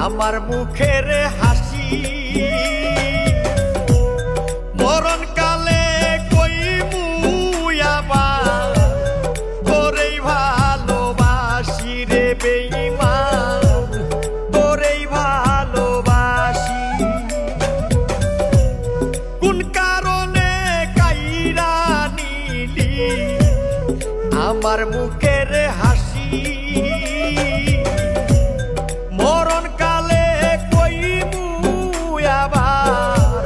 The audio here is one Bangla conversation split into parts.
আমার মুখের হাসি মরণ কালে কইমু আবার তোরেই ভালোবাসি রে বেঈমান, তোরেই ভালোবাসি। কোন কারণে কাইরা নিলি আমার মুখের হাসি, মরণ কালে কইমু আবার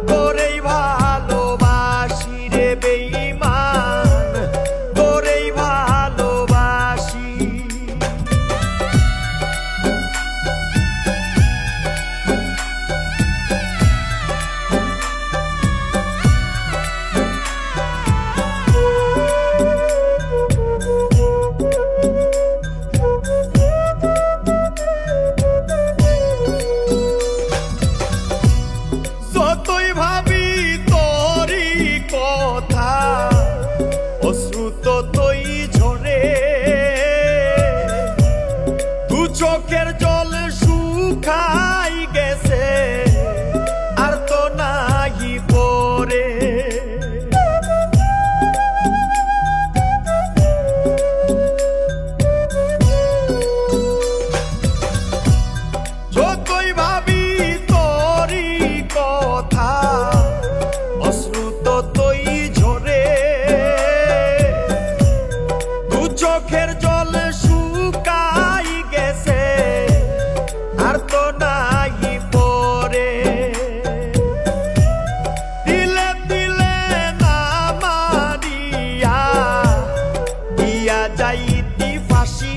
তোরেই ভালোবাসি রে বেঈমান, তোরেই ভালোবাসি। যতই ভাবি তোরই কথা অশ্রু ততই ঝরে, দু চোখের জল শুকাই গেছে আর তো নাহি পরে। যতই ভাবি তোরই কথা অশ্রু ততই ঝরে, দু চোখের জল শুকাই গেছে আর তো নাহি পরে। দিলে দিলে না মারিয়া দিয়া যাইতি ফাঁসি,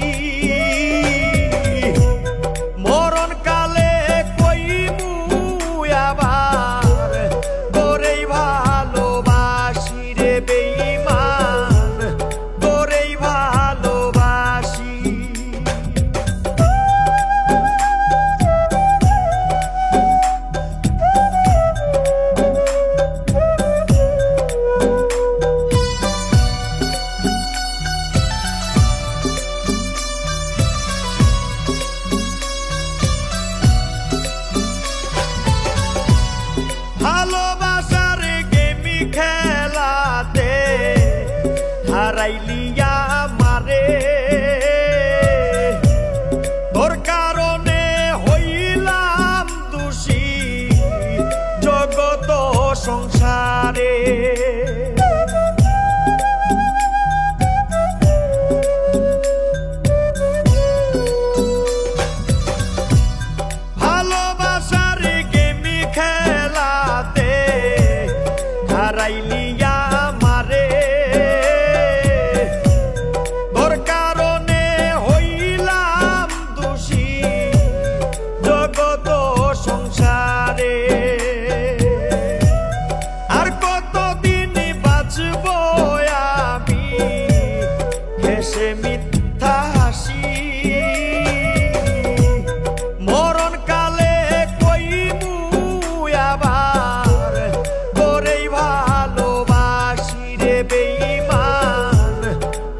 মরণ কালে কইমু আবার তোরেই ভালোবাসি রে বেঈমান, তোরেই ভালোবাসি। ভালোবাসার গেমি খেলাতে হারাইলি আমারে, তোর কারণে হইলাম দোষী জগত সংসারে। ভালোবাসার গেমি খেলাতে হারাইলি আমারে, তোর কারণে হইলাম দোষী জগত সংসারে। আর কতদিন বাঁচব আমি হেসে মিথ্যা হাসি, মরণ কালে কইমু আবার তোরেই ভালোবাসি রে বেঈমান,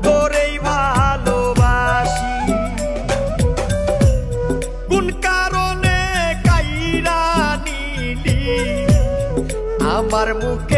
তোরেই ভালোবাসি। কোন কারণে কাইরা নিলি আমার মুখে